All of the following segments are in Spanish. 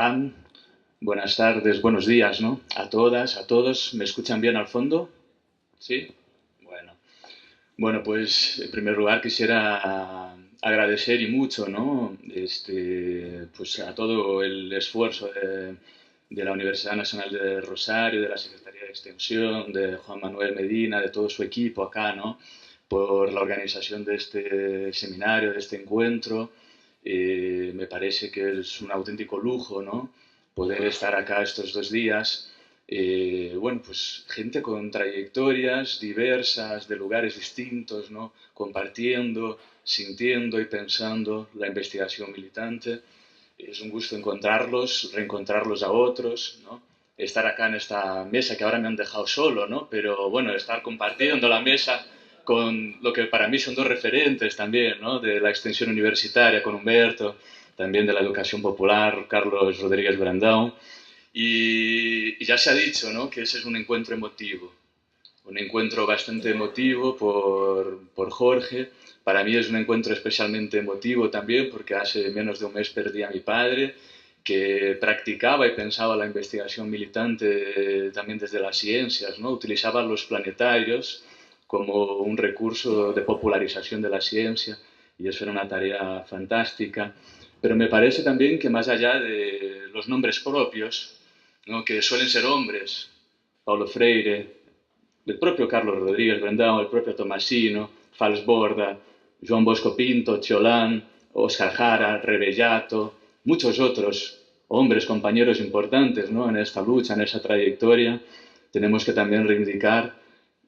Hola, buenas tardes, buenos días, ¿no? A todas, a todos. ¿Me escuchan bien al fondo? ¿Sí? Bueno. Bueno, pues en primer lugar quisiera agradecer y mucho, ¿no? Pues a todo el esfuerzo de la Universidad Nacional de Rosario, de la Secretaría de Extensión, de Juan Manuel Medina, de todo su equipo acá, ¿no? Por la organización de este seminario, de este encuentro. Me parece que es un auténtico lujo, ¿no? Poder estar acá estos 2 días. Bueno, pues gente con trayectorias diversas, de lugares distintos, ¿no? Compartiendo, sintiendo y pensando la investigación militante. Es un gusto encontrarlos, reencontrarlos a otros, ¿no? Estar acá en esta mesa que ahora me han dejado solo, ¿no? Pero bueno, estar compartiendo la mesa con lo que para mí son dos referentes también, ¿no? De la extensión universitaria, con Humberto, también de la educación popular, Carlos Rodríguez Brandão. Y ya se ha dicho, ¿no? Que ese es un encuentro emotivo, un encuentro bastante emotivo por Jorge. Para mí es un encuentro especialmente emotivo también porque hace menos de un mes perdí a mi padre, que practicaba y pensaba la investigación militante también desde las ciencias, ¿no? Utilizaba los planetarios como un recurso de popularización de la ciencia y eso era una tarea fantástica. Pero me parece también que más allá de los nombres propios, ¿no? Que suelen ser hombres, Paulo Freire, el propio Carlos Rodríguez Brandão, el propio Tomasino, Falsborda, Joan Bosco Pinto, Ciolan, Oscar Jara, Rebellato, muchos otros hombres, compañeros importantes, ¿no? En esta lucha, en esa trayectoria. Tenemos que también reivindicar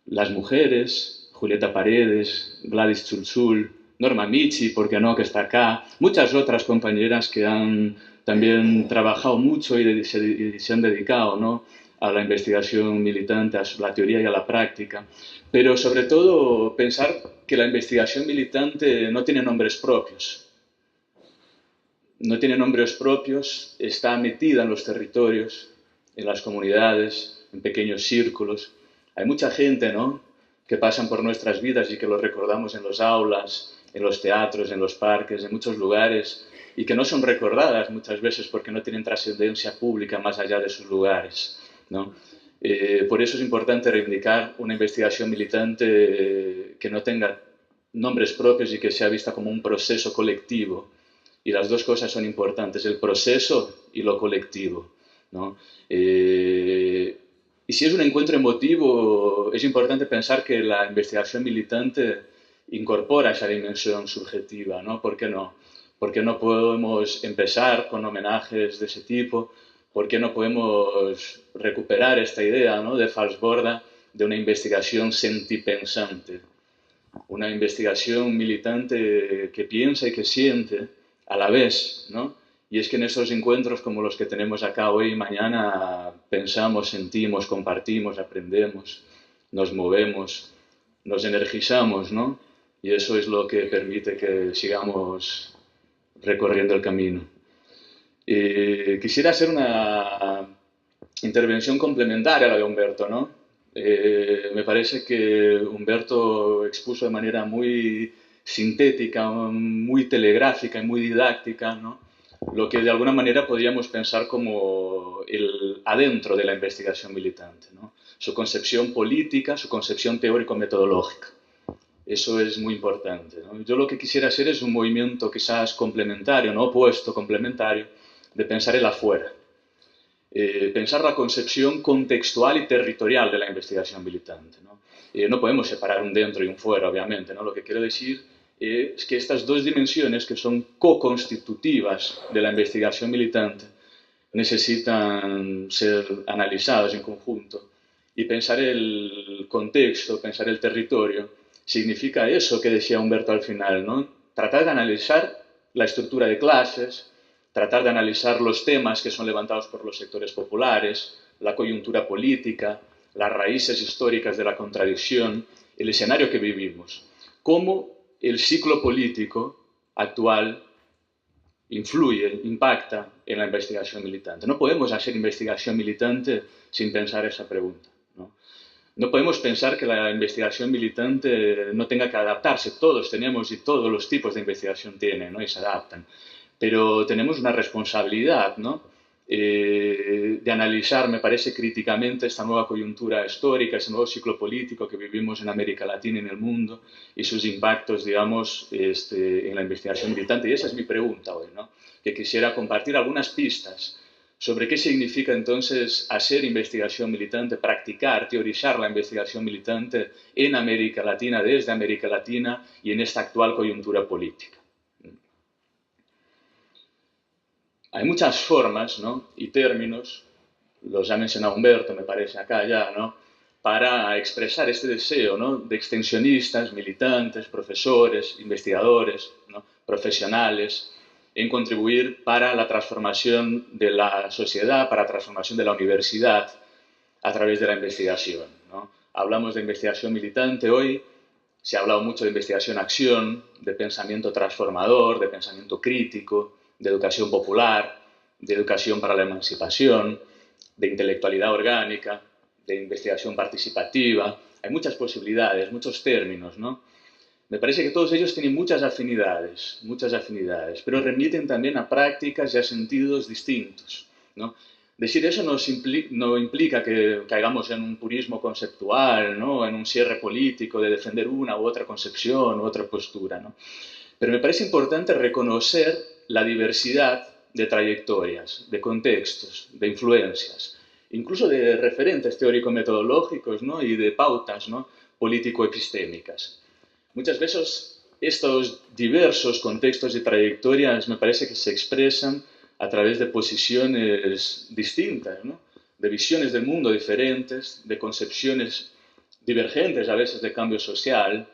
las mujeres, Julieta Paredes, Gladys Chulchul, Norma Michi, ¿por qué no?, que está acá, muchas otras compañeras que han también trabajado mucho y se han dedicado, ¿no?, a la investigación militante, a la teoría y a la práctica. Pero sobre todo pensar que la investigación militante no tiene nombres propios. No tiene nombres propios, está metida en los territorios, en las comunidades, en pequeños círculos. Hay mucha gente, ¿no?, que pasan por nuestras vidas y que lo recordamos en los aulas, en los teatros, en los parques, en muchos lugares, y que no son recordadas muchas veces porque no tienen trascendencia pública más allá de sus lugares, ¿no? Por eso es importante reivindicar una investigación militante que no tenga nombres propios y que sea vista como un proceso colectivo. Y las dos cosas son importantes, el proceso y lo colectivo, ¿no? Y si es un encuentro emotivo, es importante pensar que la investigación militante incorpora esa dimensión subjetiva, ¿no? ¿Por qué no? ¿Por qué no podemos empezar con homenajes de ese tipo? ¿Por qué no podemos recuperar esta idea, ¿no?, de Falsborda, de una investigación sentipensante? Una investigación militante que piensa y que siente a la vez, ¿no? Y es que en esos encuentros como los que tenemos acá hoy y mañana pensamos, sentimos, compartimos, aprendemos, nos movemos, nos energizamos, ¿no? Y eso es lo que permite que sigamos recorriendo el camino. Quisiera hacer una intervención complementaria a la de Humberto, ¿no? Me parece que Humberto expuso de manera muy sintética, muy telegráfica y muy didáctica, ¿no?, lo que de alguna manera podríamos pensar como el adentro de la investigación militante, ¿no? Su concepción política, su concepción teórico-metodológica. Eso es muy importante, ¿no? Yo lo que quisiera hacer es un movimiento quizás complementario, no opuesto, complementario, de pensar el afuera. Pensar la concepción contextual y territorial de la investigación militante, ¿no? No podemos separar un dentro y un fuera, obviamente, ¿no? Lo que quiero decir es que estas dos dimensiones, que son co-constitutivas de la investigación militante, necesitan ser analizadas en conjunto. Y pensar el contexto, pensar el territorio, significa eso que decía Humberto al final, ¿no? Tratar de analizar la estructura de clases, tratar de analizar los temas que son levantados por los sectores populares, la coyuntura política, las raíces históricas de la contradicción, el escenario que vivimos. Cómo el ciclo político actual influye, impacta en la investigación militante. No podemos hacer investigación militante sin pensar esa pregunta, ¿no? No podemos pensar que la investigación militante no tenga que adaptarse. Todos tenemos y todos los tipos de investigación tienen, ¿no?, y se adaptan. Pero tenemos una responsabilidad, ¿no?, de analizar, me parece, críticamente esta nueva coyuntura histórica, ese nuevo ciclo político que vivimos en América Latina y en el mundo y sus impactos, digamos, en la investigación militante. Y esa es mi pregunta hoy, ¿no? Que quisiera compartir algunas pistas sobre qué significa entonces hacer investigación militante, practicar, teorizar la investigación militante en América Latina, desde América Latina y en esta actual coyuntura política. Hay muchas formas, ¿no? Y términos, los ha mencionado Humberto, me parece, acá ya, ¿no? Para expresar este deseo, ¿no? De extensionistas, militantes, profesores, investigadores, ¿no? Profesionales, en contribuir para la transformación de la sociedad, para la transformación de la universidad a través de la investigación, ¿no? Hablamos de investigación militante hoy, se ha hablado mucho de investigación-acción, de pensamiento transformador, de pensamiento crítico, de educación popular, de educación para la emancipación, de intelectualidad orgánica, de investigación participativa. Hay muchas posibilidades, muchos términos, ¿no? Me parece que todos ellos tienen muchas afinidades, pero remiten también a prácticas y a sentidos distintos, ¿no? Decir eso no implica que caigamos en un purismo conceptual, ¿no? En un cierre político de defender una u otra concepción u otra postura, ¿no? Pero me parece importante reconocer la diversidad de trayectorias, de contextos, de influencias, incluso de referentes teórico-metodológicos, ¿no? Y de pautas, ¿no? Político-epistémicas. Muchas veces estos diversos contextos y trayectorias me parece que se expresan a través de posiciones distintas, ¿no? De visiones del mundo diferentes, de concepciones divergentes a veces de cambio social,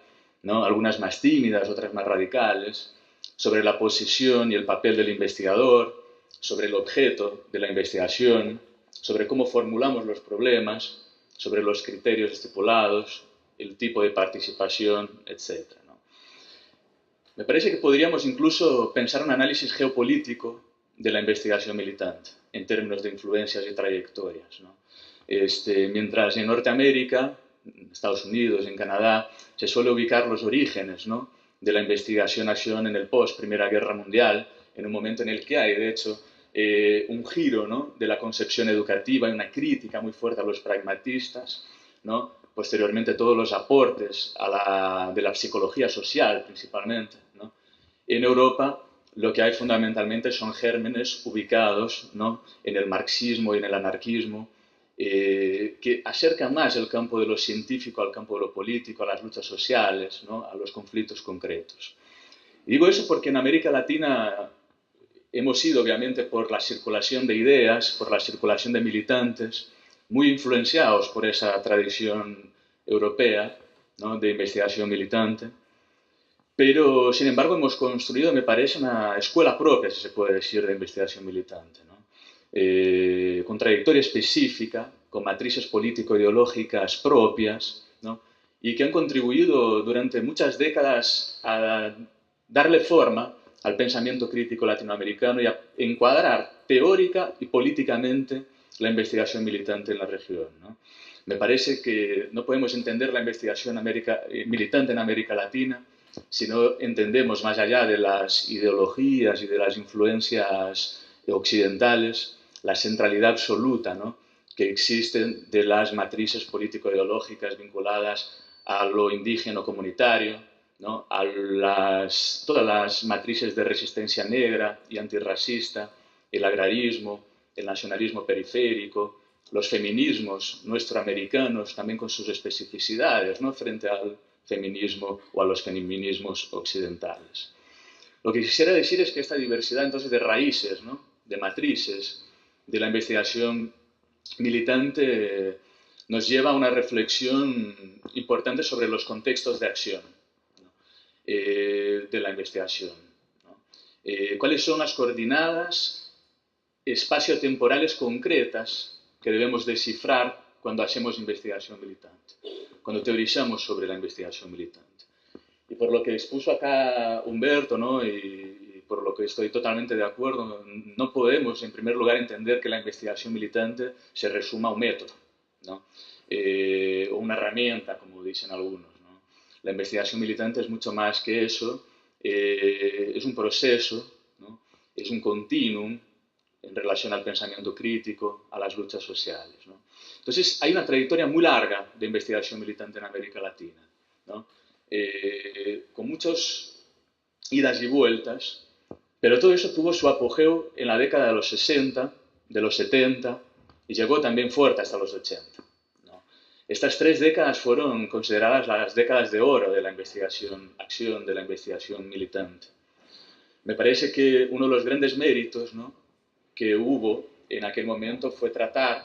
¿no? Algunas más tímidas, otras más radicales, sobre la posición y el papel del investigador, sobre el objeto de la investigación, sobre cómo formulamos los problemas, sobre los criterios estipulados, el tipo de participación, etc., ¿no? Me parece que podríamos incluso pensar un análisis geopolítico de la investigación militante, en términos de influencias y trayectorias, ¿no? Mientras en Norteamérica, en Estados Unidos, en Canadá, se suele ubicar los orígenes, ¿no? De la investigación-acción en el post-Primera Guerra Mundial, en un momento en el que hay, de hecho, un giro, ¿no? De la concepción educativa y una crítica muy fuerte a los pragmatistas, ¿no? Posteriormente todos los aportes de la psicología social principalmente, ¿no? En Europa lo que hay fundamentalmente son gérmenes ubicados, ¿no? En el marxismo y en el anarquismo, que acercan más el campo de lo científico al campo de lo político, a las luchas sociales, ¿no? A los conflictos concretos. Y digo eso porque en América Latina hemos sido, obviamente, por la circulación de ideas, por la circulación de militantes, muy influenciados por esa tradición europea, ¿no? De investigación militante. Pero, sin embargo, hemos construido, me parece, una escuela propia, si se puede decir, de investigación militante, ¿no? Con trayectoria específica, con matrices político-ideológicas propias, ¿no? Y que han contribuido durante muchas décadas a darle forma al pensamiento crítico latinoamericano y a encuadrar teórica y políticamente la investigación militante en la región, ¿no? Me parece que no podemos entender la investigación militante en América Latina si no entendemos más allá de las ideologías y de las influencias occidentales la centralidad absoluta, ¿no? Que existen de las matrices político-ideológicas vinculadas a lo indígena comunitario, ¿no? A todas las matrices de resistencia negra y antirracista, el agrarismo, el nacionalismo periférico, los feminismos nuestroamericanos, también con sus especificidades, ¿no? Frente al feminismo o a los feminismos occidentales. Lo que quisiera decir es que esta diversidad entonces de raíces, ¿no? De matrices, de la investigación militante nos lleva a una reflexión importante sobre los contextos de acción, ¿no? De la investigación, ¿no? ¿Cuáles son las coordenadas espaciotemporales concretas que debemos descifrar cuando hacemos investigación militante, cuando teorizamos sobre la investigación militante? Y por lo que expuso acá Humberto, ¿no? Y por lo que estoy totalmente de acuerdo, no podemos, en primer lugar, entender que la investigación militante se resuma a un método, ¿no? O una herramienta, como dicen algunos, ¿no? La investigación militante es mucho más que eso, es un proceso, ¿no? Es un continuum en relación al pensamiento crítico, a las luchas sociales, ¿no? Entonces, hay una trayectoria muy larga de investigación militante en América Latina, ¿no? Con muchas idas y vueltas, pero todo eso tuvo su apogeo en la década de los 60, de los 70 y llegó también fuerte hasta los 80. ¿No? Estas 3 décadas fueron consideradas las décadas de oro de la investigación, acción de la investigación militante. Me parece que uno de los grandes méritos, ¿no?, que hubo en aquel momento fue tratar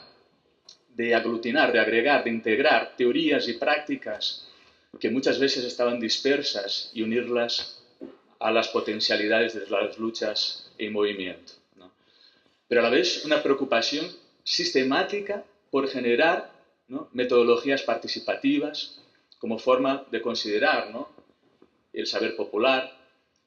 de aglutinar, de agregar, de integrar teorías y prácticas que muchas veces estaban dispersas y unirlas a las potencialidades de las luchas en movimiento, ¿no? Pero a la vez una preocupación sistemática por generar, ¿no?, metodologías participativas como forma de considerar, ¿no?, el saber popular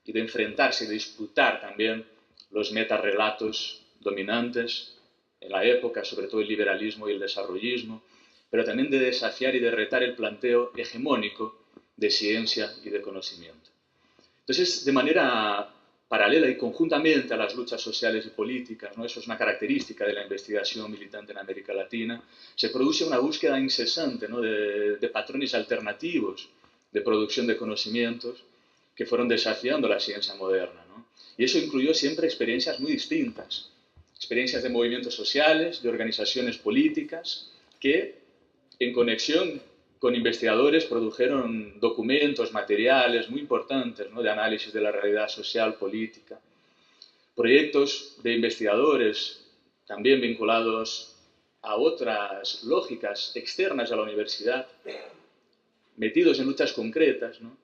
y de enfrentarse y de disputar también los metarrelatos dominantes en la época, sobre todo el liberalismo y el desarrollismo, pero también de desafiar y de retar el planteo hegemónico de ciencia y de conocimiento. Entonces, de manera paralela y conjuntamente a las luchas sociales y políticas, ¿no?, eso es una característica de la investigación militante en América Latina, se produce una búsqueda incesante, ¿no?, de patrones alternativos de producción de conocimientos que fueron desafiando la ciencia moderna, ¿no? Y eso incluyó siempre experiencias muy distintas, experiencias de movimientos sociales, de organizaciones políticas, que en conexión con investigadores produjeron documentos, materiales muy importantes, ¿no?, de análisis de la realidad social, política. Proyectos de investigadores también vinculados a otras lógicas externas a la universidad, metidos en luchas concretas, ¿no?,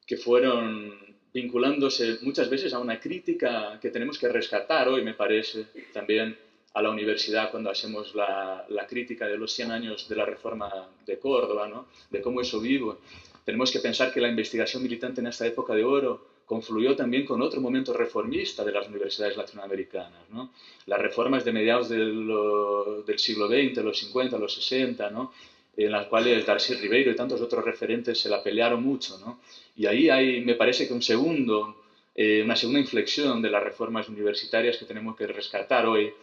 que fueron vinculándose muchas veces a una crítica que tenemos que rescatar hoy, me parece, también a la universidad cuando hacemos la crítica de los 100 años de la reforma de Córdoba, ¿no?, de cómo eso vivo. Tenemos que pensar que la investigación militante en esta época de oro confluyó también con otro momento reformista de las universidades latinoamericanas, ¿no? Las reformas de mediados del siglo XX, los 50, los 60, ¿no?, en las cuales Darcy Ribeiro y tantos otros referentes se la pelearon mucho, ¿no? Y ahí hay, me parece que una segunda inflexión de las reformas universitarias que tenemos que rescatar hoy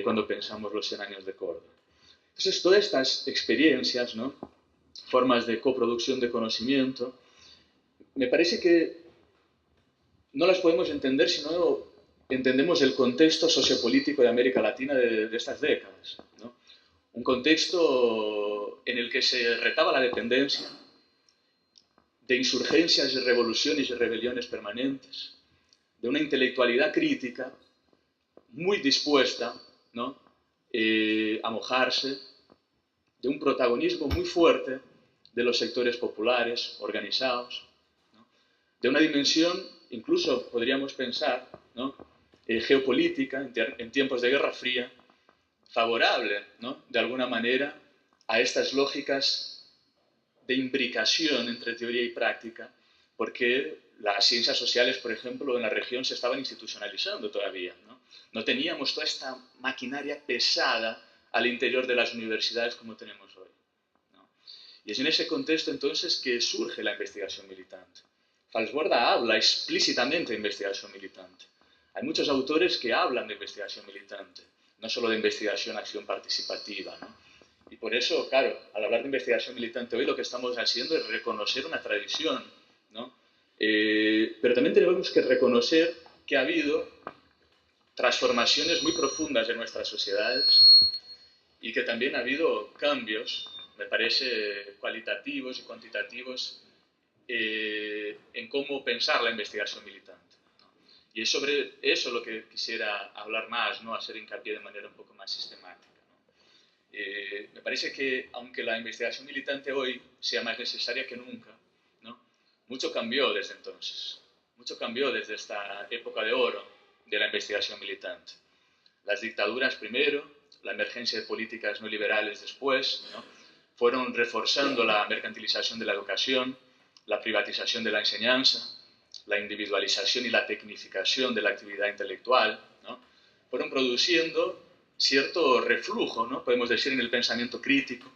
cuando pensamos los 100 años de Córdoba. Entonces, todas estas experiencias, ¿no?, formas de coproducción de conocimiento, me parece que no las podemos entender si no entendemos el contexto sociopolítico de América Latina de estas décadas, ¿no? Un contexto en el que se retaba la dependencia, de insurgencias y revoluciones y rebeliones permanentes, de una intelectualidad crítica muy dispuesta, ¿no?, a mojarse, de un protagonismo muy fuerte de los sectores populares organizados, ¿no?, de una dimensión, incluso podríamos pensar, ¿no?, geopolítica en tiempos de Guerra Fría, favorable, ¿no?, de alguna manera a estas lógicas de imbricación entre teoría y práctica, porque las ciencias sociales, por ejemplo, en la región se estaban institucionalizando todavía, ¿no? No teníamos toda esta maquinaria pesada al interior de las universidades como tenemos hoy, ¿no? Y es en ese contexto entonces que surge la investigación militante. Falsborda habla explícitamente de investigación militante. Hay muchos autores que hablan de investigación militante, no solo de investigación, acción participativa, ¿no? Y por eso, claro, al hablar de investigación militante hoy lo que estamos haciendo es reconocer una tradición, ¿no? Pero también tenemos que reconocer que ha habido transformaciones muy profundas en nuestras sociedades y que también ha habido cambios, me parece, cualitativos y cuantitativos en cómo pensar la investigación militante, ¿no? Y es sobre eso lo que quisiera hablar más, ¿no?, hacer hincapié de manera un poco más sistemática. Me parece que, aunque la investigación militante hoy sea más necesaria que nunca, ¿no?, mucho cambió desde entonces. Mucho cambió desde esta época de oro de la investigación militante. Las dictaduras primero, la emergencia de políticas neoliberales después, ¿no?, fueron reforzando la mercantilización de la educación, la privatización de la enseñanza, la individualización y la tecnificación de la actividad intelectual, ¿no?, fueron produciendo cierto reflujo, ¿no?, podemos decir, en el pensamiento crítico,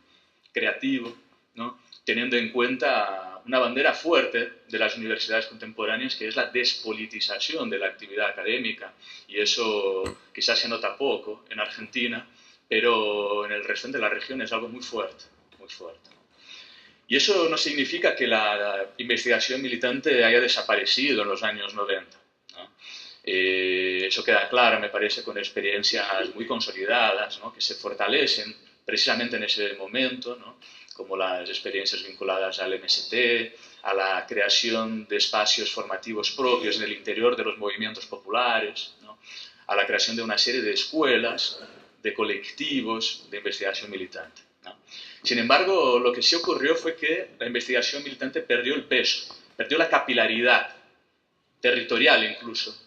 creativo, ¿no?, teniendo en cuenta una bandera fuerte de las universidades contemporáneas, que es la despolitización de la actividad académica. Y eso quizás se nota poco en Argentina, pero en el resto de la región es algo muy fuerte, muy fuerte. Y eso no significa que la investigación militante haya desaparecido en los años 90. ¿No? Eso queda claro, me parece, con experiencias muy consolidadas, ¿no? Que se fortalecen precisamente en ese momento, ¿no? Como las experiencias vinculadas al MST, a la creación de espacios formativos propios en el interior de los movimientos populares, ¿no? A la creación de una serie de escuelas, de colectivos de investigación militante, ¿no? Sin embargo, lo que sí ocurrió fue que la investigación militante perdió el peso, perdió la capilaridad territorial incluso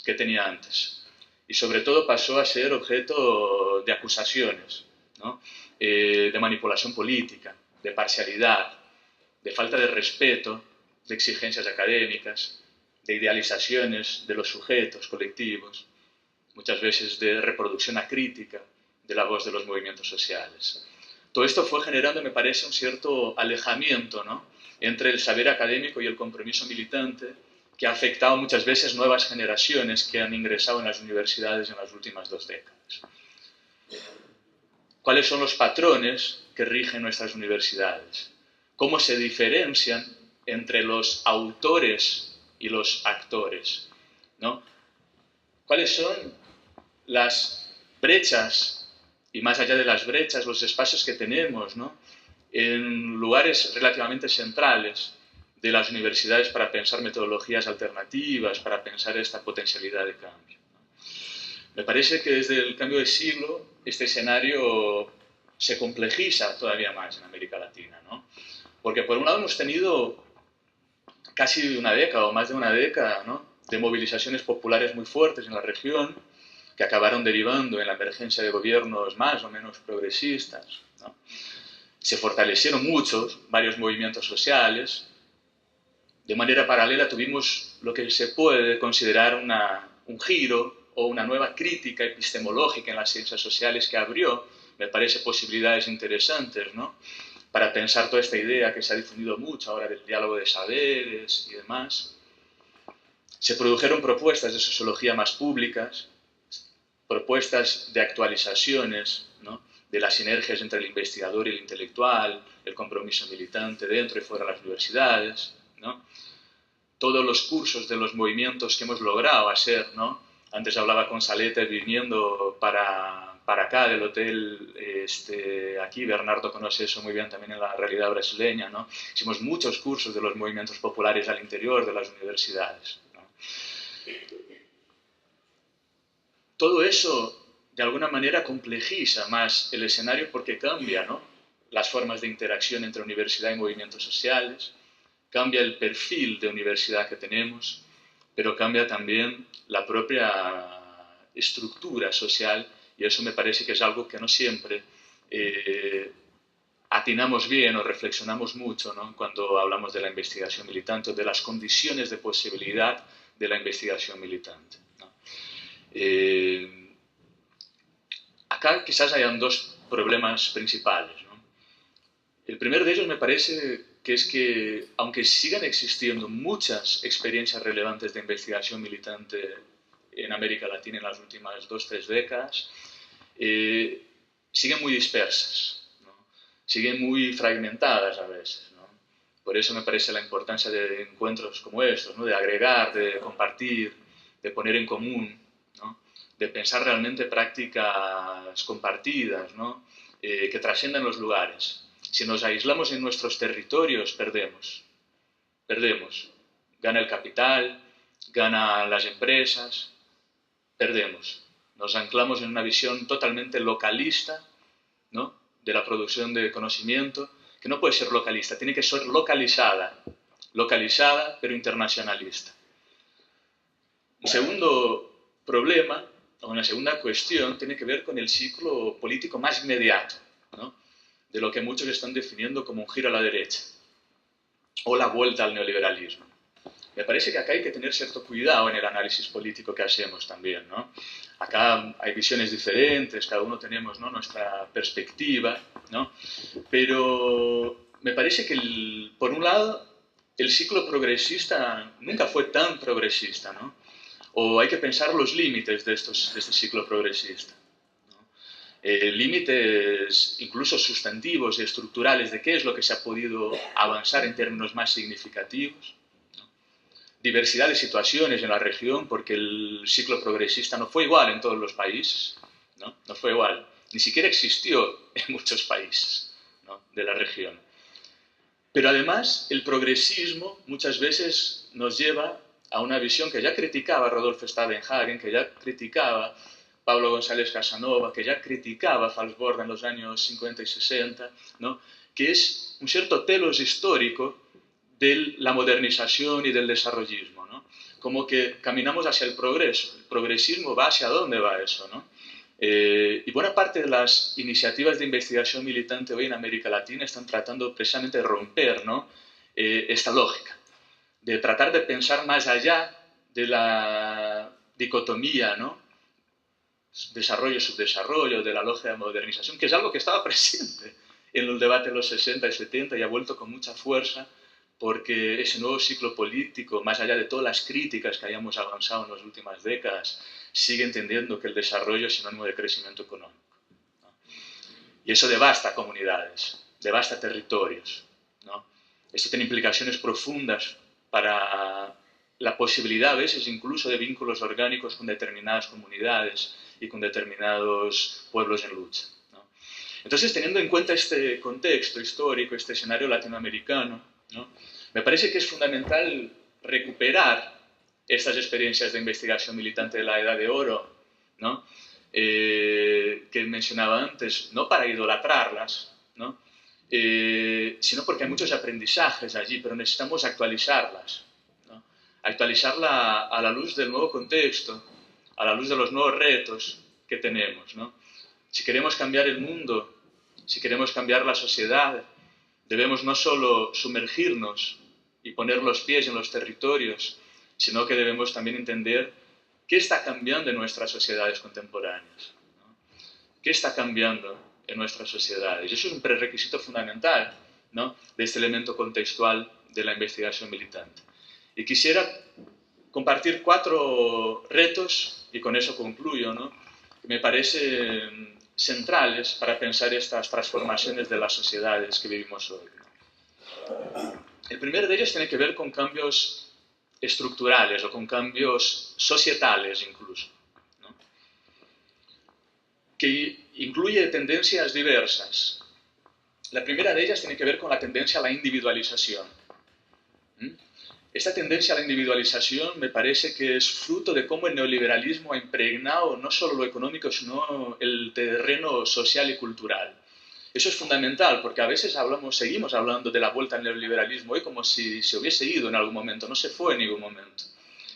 que tenía antes. Y sobre todo pasó a ser objeto de acusaciones, ¿no? De manipulación política, de parcialidad, de falta de respeto, de exigencias académicas, de idealizaciones de los sujetos colectivos, muchas veces de reproducción acrítica de la voz de los movimientos sociales. Todo esto fue generando, me parece, un cierto alejamiento, ¿no? Entre el saber académico y el compromiso militante, que ha afectado muchas veces nuevas generaciones que han ingresado en las universidades en las últimas 2 décadas. ¿Cuáles son los patrones que rigen nuestras universidades? ¿Cómo se diferencian entre los autores y los actores? ¿No? ¿Cuáles son las brechas, y más allá de las brechas, los espacios que tenemos, ¿no? En lugares relativamente centrales de las universidades para pensar metodologías alternativas, para pensar esta potencialidad de cambio? Me parece que desde el cambio de siglo este escenario se complejiza todavía más en América Latina, ¿no? Porque por un lado hemos tenido casi una década o más de una década, ¿no? De movilizaciones populares muy fuertes en la región que acabaron derivando en la emergencia de gobiernos más o menos progresistas, ¿no? Se fortalecieron varios movimientos sociales. De manera paralela tuvimos lo que se puede considerar un giro o una nueva crítica epistemológica en las ciencias sociales que abrió, me parece, posibilidades interesantes, ¿no? Para pensar toda esta idea que se ha difundido mucho ahora del diálogo de saberes y demás. Se produjeron propuestas de sociología más públicas, propuestas de actualizaciones, ¿no? De las sinergias entre el investigador y el intelectual, el compromiso militante dentro y fuera de las universidades, ¿no? Todos los cursos de los movimientos que hemos logrado hacer, ¿no? Antes hablaba con Saleta viniendo para acá del hotel, aquí Bernardo conoce eso muy bien también en la realidad brasileña, ¿no? Hicimos muchos cursos de los movimientos populares al interior de las universidades, ¿no? Todo eso, de alguna manera, complejiza más el escenario porque cambia, ¿no? Las formas de interacción entre universidad y movimientos sociales, cambia el perfil de universidad que tenemos, pero cambia también la propia estructura social, y eso me parece que es algo que no siempre atinamos bien o reflexionamos mucho, ¿no? Cuando hablamos de la investigación militante o de las condiciones de posibilidad de la investigación militante, ¿no? Acá quizás hayan 2 problemas principales, ¿no? El primero de ellos me parece que es que, aunque sigan existiendo muchas experiencias relevantes de investigación militante en América Latina en las últimas 2-3 décadas, siguen muy dispersas, ¿no? Siguen muy fragmentadas a veces, ¿no? Por eso me parece la importancia de encuentros como estos, ¿no? De agregar, de compartir, de poner en común, ¿no? De pensar realmente prácticas compartidas, ¿no? Que trasciendan los lugares. Si nos aislamos en nuestros territorios, perdemos. Perdemos. Gana el capital, ganan las empresas, perdemos. Nos anclamos en una visión totalmente localista, ¿no? De la producción de conocimiento, que no puede ser localista, tiene que ser localizada, pero internacionalista. Un segundo problema, o una segunda cuestión, tiene que ver con el ciclo político más inmediato, ¿no? De lo que muchos están definiendo como un giro a la derecha o la vuelta al neoliberalismo. Me parece que acá hay que tener cierto cuidado en el análisis político que hacemos también, ¿no? Acá hay visiones diferentes, cada uno tenemos, ¿no? Nuestra perspectiva, ¿no? Pero me parece que, por un lado, el ciclo progresista nunca fue tan progresista, ¿no? O hay que pensar los límites de este ciclo progresista, ¿no? Límites incluso sustantivos y estructurales de qué es lo que se ha podido avanzar en términos más significativos, ¿no? Diversidad de situaciones en la región, porque el ciclo progresista no fue igual en todos los países, ¿no? No fue igual, ni siquiera existió en muchos países, ¿no?, de la región. Pero además, el progresismo muchas veces nos lleva a una visión que ya criticaba Rodolfo Stavenhagen, que ya criticaba Pablo González Casanova, que ya criticaba Falsborda en los años 50 y 60, ¿no?, que es un cierto telos histórico de la modernización y del desarrollismo, ¿no? Como que caminamos hacia el progreso. El progresismo va hacia dónde va eso, ¿no? Y buena parte de las iniciativas de investigación militante hoy en América Latina están tratando precisamente de romper, ¿no?, esta lógica, de tratar de pensar más allá de la dicotomía, ¿no?, desarrollo-subdesarrollo, de la lógica de modernización, que es algo que estaba presente en el debate de los 60 y 70 y ha vuelto con mucha fuerza porque ese nuevo ciclo político, más allá de todas las críticas que hayamos avanzado en las últimas décadas, sigue entendiendo que el desarrollo es sinónimo de crecimiento económico, ¿no? Y eso devasta comunidades, devasta territorios, ¿no? Esto tiene implicaciones profundas para la posibilidad a veces incluso de vínculos orgánicos con determinadas comunidades y con determinados pueblos en lucha, ¿no? Entonces, teniendo en cuenta este contexto histórico, este escenario latinoamericano, ¿no?, me parece que es fundamental recuperar estas experiencias de investigación militante de la Edad de Oro, ¿no?, que mencionaba antes, no para idolatrarlas, ¿no?, sino porque hay muchos aprendizajes allí, pero necesitamos actualizarlas, ¿no?, actualizarla a la luz del nuevo contexto, a la luz de los nuevos retos que tenemos, ¿no? Si queremos cambiar el mundo, si queremos cambiar la sociedad, debemos no solo sumergirnos y poner los pies en los territorios, sino que debemos también entender qué está cambiando en nuestras sociedades contemporáneas, ¿no? ¿Qué está cambiando en nuestras sociedades? Y eso es un prerequisito fundamental, ¿no?, de este elemento contextual de la investigación militante. Y quisiera compartir 4 retos, y con eso concluyo, ¿no?, que me parecen centrales para pensar estas transformaciones de las sociedades que vivimos hoy, ¿no? El primero de ellos tiene que ver con cambios estructurales o con cambios societales incluso, ¿no?, que incluye tendencias diversas. La primera de ellas tiene que ver con la tendencia a la individualización. Esta tendencia a la individualización me parece que es fruto de cómo el neoliberalismo ha impregnado no solo lo económico, sino el terreno social y cultural. Eso es fundamental, porque a veces seguimos hablando de la vuelta al neoliberalismo hoy como si se hubiese ido en algún momento. No se fue en ningún momento.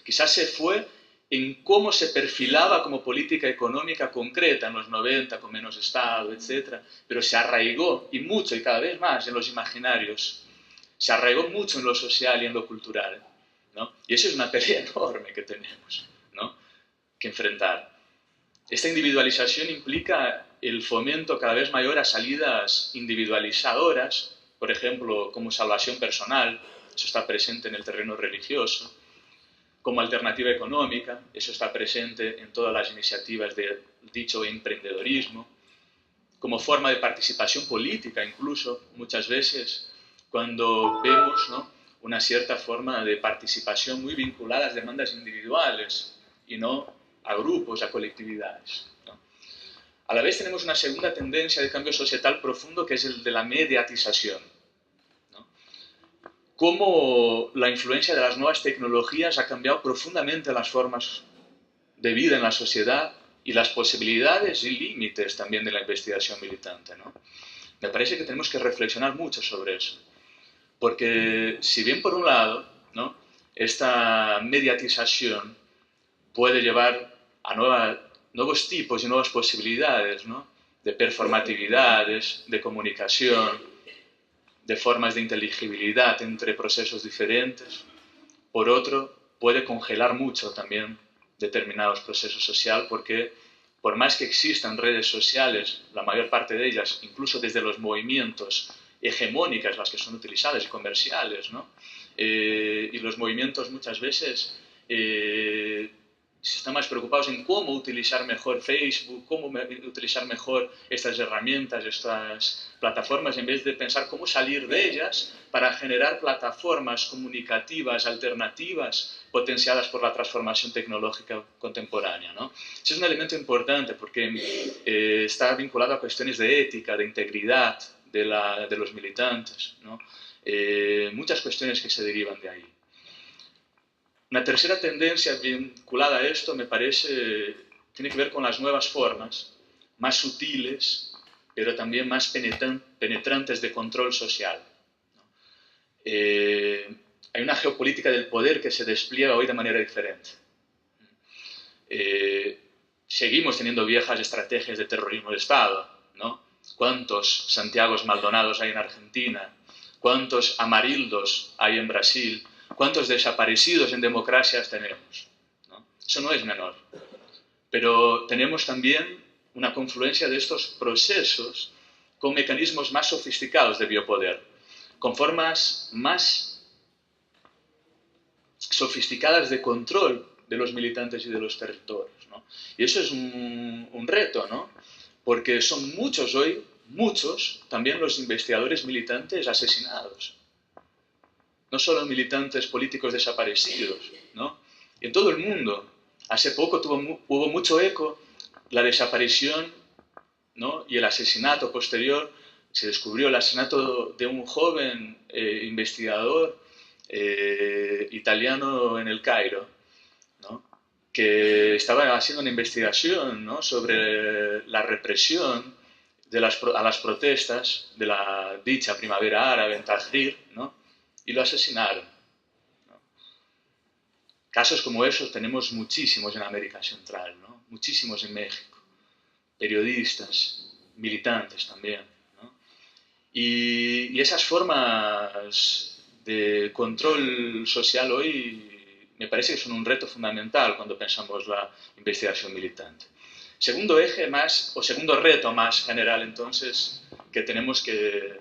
Quizás se fue en cómo se perfilaba como política económica concreta en los 90, con menos Estado, etc. Pero se arraigó, y mucho, y cada vez más, en los imaginarios. Se arraigó mucho en lo social y en lo cultural, ¿no? Y eso es una pelea enorme que tenemos, ¿no?, que enfrentar. Esta individualización implica el fomento cada vez mayor a salidas individualizadoras, por ejemplo, como salvación personal, eso está presente en el terreno religioso, como alternativa económica, eso está presente en todas las iniciativas de dicho emprendedorismo, como forma de participación política incluso, muchas veces, cuando vemos, ¿no?, una cierta forma de participación muy vinculada a las demandas individuales y no a grupos, a colectividades, ¿no? A la vez tenemos una segunda tendencia de cambio societal profundo que es el de la mediatización, ¿no? Cómo la influencia de las nuevas tecnologías ha cambiado profundamente las formas de vida en la sociedad y las posibilidades y límites también de la investigación militante, ¿no? Me parece que tenemos que reflexionar mucho sobre eso. Porque si bien por un lado, ¿no?, esta mediatización puede llevar a nuevos tipos y nuevas posibilidades, ¿no?, de performatividades, de comunicación, de formas de inteligibilidad entre procesos diferentes, por otro, puede congelar mucho también determinados procesos sociales porque por más que existan redes sociales, la mayor parte de ellas, incluso desde los movimientos hegemónicas, las que son utilizadas y comerciales, ¿no?, y los movimientos muchas veces están más preocupados en cómo utilizar mejor Facebook, cómo utilizar mejor estas herramientas, estas plataformas, en vez de pensar cómo salir de ellas para generar plataformas comunicativas alternativas potenciadas por la transformación tecnológica contemporánea, ¿no? Ese es un elemento importante porque está vinculado a cuestiones de ética, de integridad de los militantes, ¿no? Muchas cuestiones que se derivan de ahí. Una tercera tendencia vinculada a esto, me parece, tiene que ver con las nuevas formas, más sutiles, pero también más penetrantes de control social. Hay una geopolítica del poder que se despliega hoy de manera diferente. Seguimos teniendo viejas estrategias de terrorismo de Estado, ¿no? ¿Cuántos Santiagos Maldonados hay en Argentina? ¿Cuántos Amarildos hay en Brasil? ¿Cuántos desaparecidos en democracias tenemos? ¿No? Eso no es menor. Pero tenemos también una confluencia de estos procesos con mecanismos más sofisticados de biopoder, con formas más sofisticadas de control de los militantes y de los territorios, ¿no? Y eso es un reto, ¿no? Porque son muchos hoy, muchos, también los investigadores militantes asesinados. No solo militantes políticos desaparecidos, ¿no? Y en todo el mundo. Hace poco hubo mucho eco la desaparición, ¿no? Y el asesinato posterior. Se descubrió el asesinato de un joven investigador italiano en El Cairo, ¿no? Que estaba haciendo una investigación, ¿no? Sobre la represión a las protestas de la dicha primavera árabe en Tahrir, ¿no? Y lo asesinaron, ¿no? Casos como esos tenemos muchísimos en América Central, ¿no? Muchísimos en México. Periodistas, militantes también, ¿no? Y esas formas de control social hoy me parece que son un reto fundamental cuando pensamos la investigación militante. Segundo eje más, o segundo reto más general, entonces, que tenemos que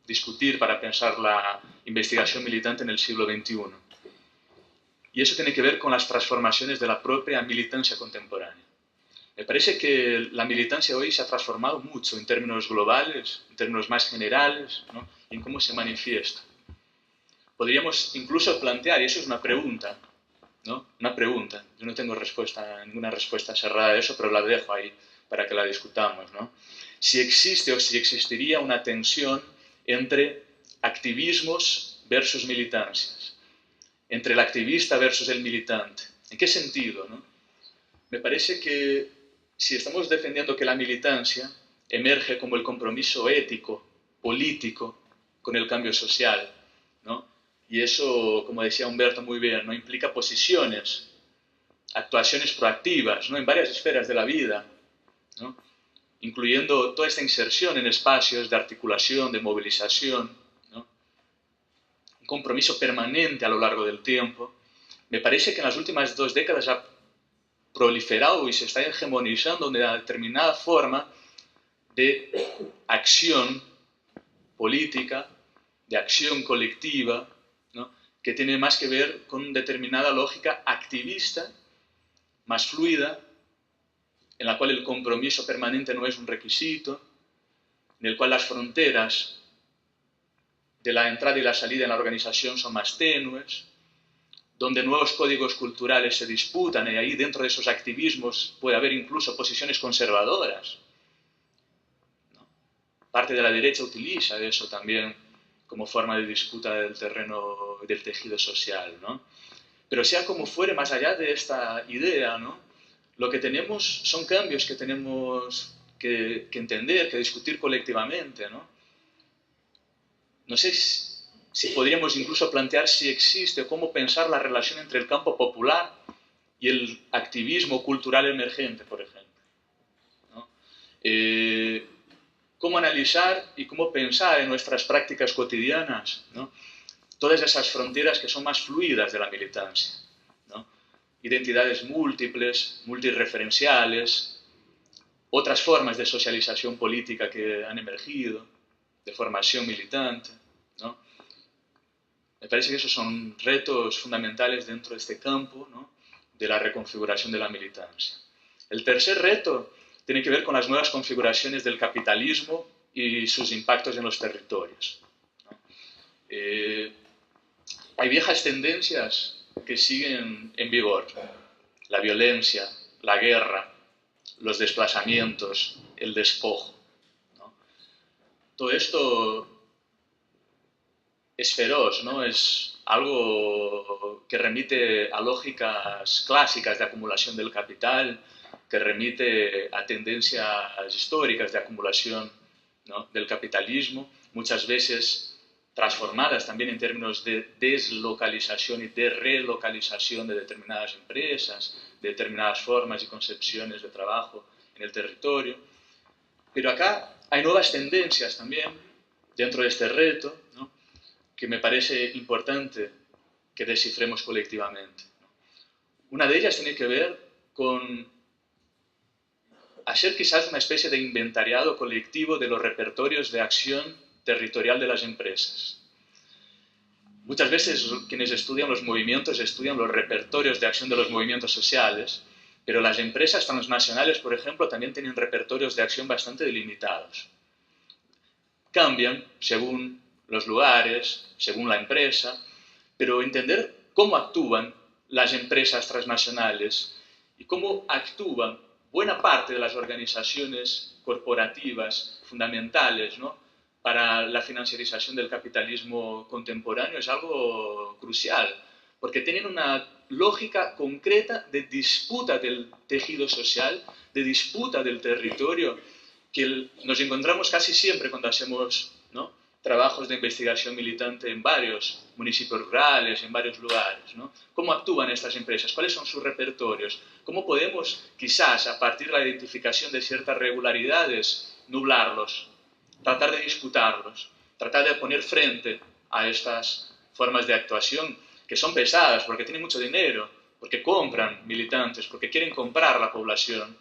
discutir para pensar la investigación militante en el siglo XXI. Y eso tiene que ver con las transformaciones de la propia militancia contemporánea. Me parece que la militancia hoy se ha transformado mucho en términos globales, en términos más generales, ¿no? Y en cómo se manifiesta. Podríamos incluso plantear, y eso es una pregunta, ¿no? Una pregunta. Yo no tengo ninguna respuesta cerrada a eso, pero la dejo ahí para que la discutamos, ¿no? Si existe o si existiría una tensión entre activismos versus militancias, entre el activista versus el militante. ¿En qué sentido, no? Me parece que si estamos defendiendo que la militancia emerge como el compromiso ético, político, con el cambio social, ¿no? Y eso, como decía Humberto muy bien, ¿no? Implica posiciones, actuaciones proactivas, ¿no? En varias esferas de la vida, ¿no? Incluyendo toda esta inserción en espacios de articulación, de movilización, ¿no? Un compromiso permanente a lo largo del tiempo. Me parece que en las últimas 2 décadas ha proliferado y se está hegemonizando una determinada forma de acción política, de acción colectiva, ¿no? Que tiene más que ver con determinada lógica activista, más fluida, en la cual el compromiso permanente no es un requisito, en el cual las fronteras de la entrada y la salida en la organización son más tenues, donde nuevos códigos culturales se disputan y ahí dentro de esos activismos puede haber incluso posiciones conservadoras, ¿no? Parte de la derecha utiliza eso también como forma de disputa del terreno, del tejido social, ¿no? Pero sea como fuere, más allá de esta idea, ¿no? Lo que tenemos son cambios que tenemos que entender, que discutir colectivamente, ¿no? No sé si podríamos incluso plantear si existe o cómo pensar la relación entre el campo popular y el activismo cultural emergente, por ejemplo, ¿no? Cómo analizar y cómo pensar en nuestras prácticas cotidianas, ¿no? Todas esas fronteras que son más fluidas de la militancia, ¿no? Identidades múltiples, multireferenciales, otras formas de socialización política que han emergido, de formación militante, ¿no? Me parece que esos son retos fundamentales dentro de este campo, ¿no?, de la reconfiguración de la militancia. El tercer reto tiene que ver con las nuevas configuraciones del capitalismo y sus impactos en los territorios, ¿no? Hay viejas tendencias que siguen en vigor: la violencia, la guerra, los desplazamientos, el despojo, ¿no? Todo esto es feroz, ¿no? Es algo que remite a lógicas clásicas de acumulación del capital, que remite a tendencias históricas de acumulación, ¿no?, del capitalismo, muchas veces transformadas también en términos de deslocalización y de relocalización de determinadas empresas, de determinadas formas y concepciones de trabajo en el territorio. Pero acá hay nuevas tendencias también dentro de este reto, ¿no?, que me parece importante que descifremos colectivamente. Una de ellas tiene que ver con hacer quizás una especie de inventariado colectivo de los repertorios de acción territorial de las empresas. Muchas veces quienes estudian los movimientos estudian los repertorios de acción de los movimientos sociales, pero las empresas transnacionales, por ejemplo, también tienen repertorios de acción bastante delimitados. Cambian según los lugares, según la empresa, pero entender cómo actúan las empresas transnacionales y cómo actúan buena parte de las organizaciones corporativas fundamentales, ¿no?, para la financiarización del capitalismo contemporáneo es algo crucial, porque tienen una lógica concreta de disputa del tejido social, de disputa del territorio, que nos encontramos casi siempre cuando hacemos, ¿no?, trabajos de investigación militante en varios municipios rurales, en varios lugares, ¿no? ¿Cómo actúan estas empresas? ¿Cuáles son sus repertorios? ¿Cómo podemos, quizás, a partir de la identificación de ciertas regularidades, nublarlos, tratar de disputarlos, tratar de poner frente a estas formas de actuación que son pesadas porque tienen mucho dinero, porque compran militantes, porque quieren comprar la población,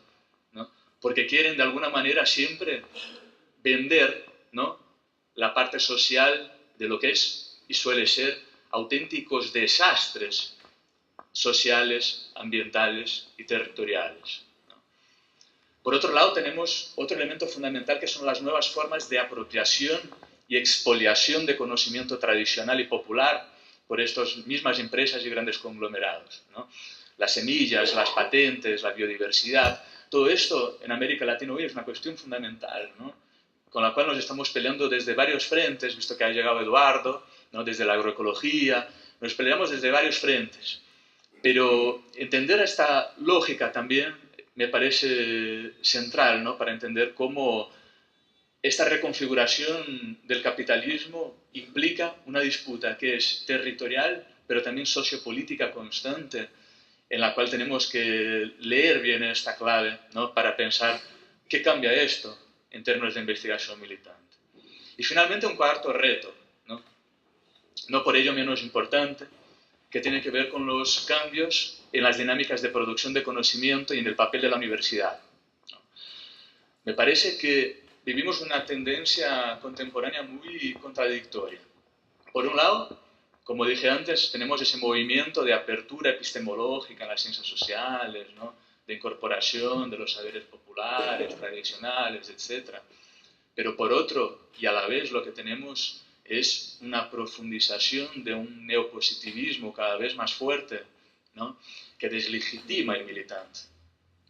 ¿no?, porque quieren de alguna manera siempre vender, ¿no?, la parte social de lo que es y suele ser auténticos desastres sociales, ambientales y territoriales, ¿no? Por otro lado, tenemos otro elemento fundamental que son las nuevas formas de apropiación y expoliación de conocimiento tradicional y popular por estas mismas empresas y grandes conglomerados, ¿no? Las semillas, las patentes, la biodiversidad, todo esto en América Latina hoy es una cuestión fundamental, ¿no?, con la cual nos estamos peleando desde varios frentes, visto que ha llegado Eduardo, ¿no?, desde la agroecología, nos peleamos desde varios frentes. Pero entender esta lógica también me parece central, ¿no?, para entender cómo esta reconfiguración del capitalismo implica una disputa que es territorial, pero también sociopolítica constante, en la cual tenemos que leer bien esta clave, ¿no?, para pensar qué cambia esto en términos de investigación militante. Y finalmente un cuarto reto, no por ello menos importante, que tiene que ver con los cambios en las dinámicas de producción de conocimiento y en el papel de la universidad. Me parece que vivimos una tendencia contemporánea muy contradictoria. Por un lado, como dije antes, tenemos ese movimiento de apertura epistemológica en las ciencias sociales, ¿no?, de incorporación de los saberes populares, tradicionales, etc. Pero por otro, y a la vez, lo que tenemos es una profundización de un neopositivismo cada vez más fuerte, ¿no?, que deslegitima el militante,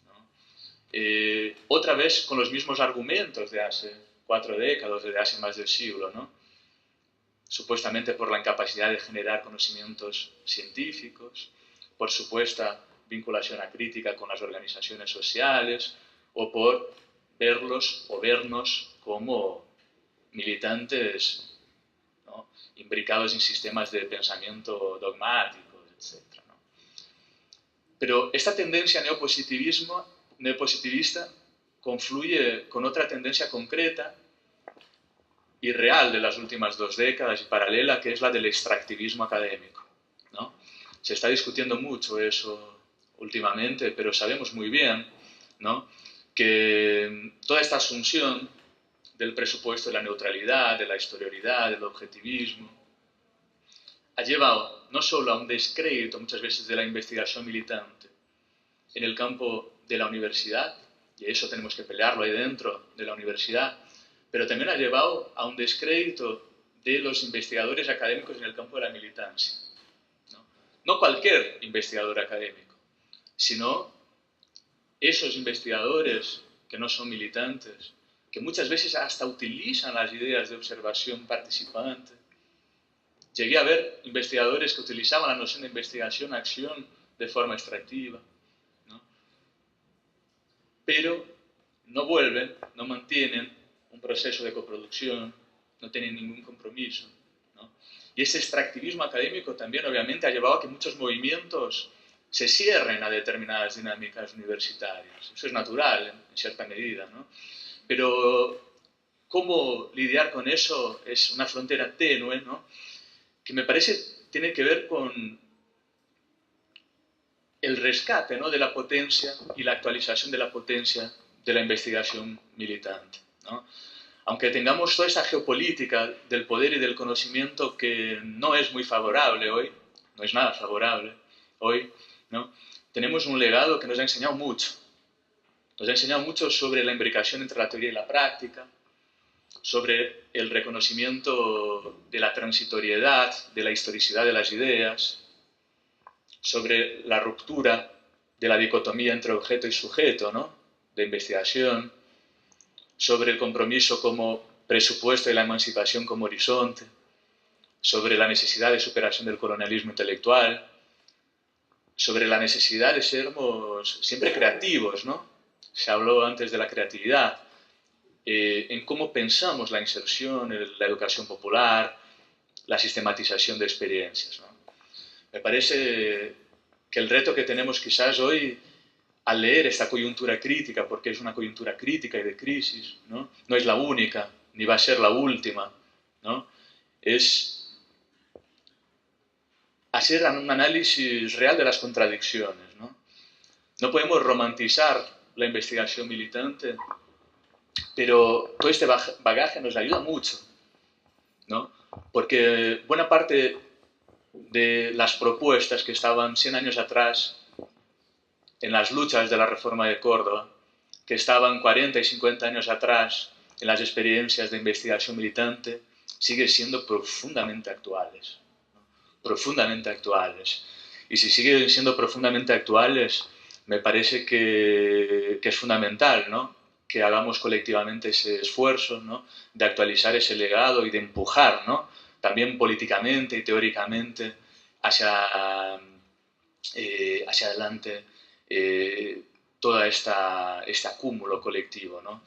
¿no? Otra vez con los mismos argumentos de hace 4 décadas, de hace más del siglo, ¿no?, supuestamente por la incapacidad de generar conocimientos científicos, por supuesta vinculación acrítica con las organizaciones sociales, o por verlos o vernos como militantes, ¿no?, imbricados en sistemas de pensamiento dogmáticos, etc., ¿no? Pero esta tendencia neopositivista confluye con otra tendencia concreta y real de las últimas 2 décadas y paralela, que es la del extractivismo académico, ¿no? Se está discutiendo mucho eso últimamente, pero sabemos muy bien, ¿no?, que toda esta asunción del presupuesto de la neutralidad, de la historialidad, del objetivismo, ha llevado no solo a un descrédito muchas veces de la investigación militante en el campo de la universidad, y eso tenemos que pelearlo ahí dentro de la universidad, pero también ha llevado a un descrédito de los investigadores académicos en el campo de la militancia. No cualquier investigador académico, sino esos investigadores que no son militantes, que muchas veces hasta utilizan las ideas de observación participante. Llegué a ver investigadores que utilizaban la noción de investigación-acción de forma extractiva, ¿no? Pero no vuelven, no mantienen un proceso de coproducción, no tienen ningún compromiso, ¿no? Y ese extractivismo académico también obviamente ha llevado a que muchos movimientos se cierren a determinadas dinámicas universitarias. Eso es natural en cierta medida, ¿no? Pero cómo lidiar con eso es una frontera tenue, ¿no? Que me parece tiene que ver con el rescate, ¿no?, de la potencia y la actualización de la potencia de la investigación militante, ¿no? Aunque tengamos toda esta geopolítica del poder y del conocimiento que no es muy favorable hoy, no es nada favorable hoy, ¿no?, tenemos un legado que nos ha enseñado mucho. Nos ha enseñado mucho sobre la imbricación entre la teoría y la práctica, sobre el reconocimiento de la transitoriedad, de la historicidad de las ideas, sobre la ruptura de la dicotomía entre objeto y sujeto, ¿no?, de investigación, sobre el compromiso como presupuesto y la emancipación como horizonte, sobre la necesidad de superación del colonialismo intelectual, sobre la necesidad de sermos siempre creativos, ¿no? Se habló antes de la creatividad, en cómo pensamos la inserción, la educación popular, la sistematización de experiencias, ¿no? Me parece que el reto que tenemos quizás hoy al leer esta coyuntura crítica, porque es una coyuntura crítica y de crisis, ¿no?, no es la única, ni va a ser la última, ¿no?, es hacer un análisis real de las contradicciones, ¿no? No podemos romantizar la investigación militante, pero todo este bagaje nos ayuda mucho, ¿no?, porque buena parte de las propuestas que estaban 100 años atrás en las luchas de la reforma de Córdoba, que estaban 40 y 50 años atrás en las experiencias de investigación militante, siguen siendo profundamente actuales, ¿no?, profundamente actuales. Y si siguen siendo profundamente actuales, me parece que es fundamental, ¿no?, que hagamos colectivamente ese esfuerzo, ¿no?, de actualizar ese legado y de empujar, ¿no?, también políticamente y teóricamente hacia adelante todo este acúmulo colectivo, ¿no?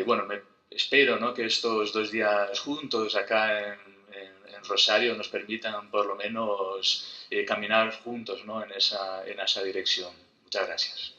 Bueno, espero, ¿no?, que estos 2 días juntos acá en Rosario nos permitan por lo menos caminar juntos, ¿no?, en esa dirección. Muchas gracias.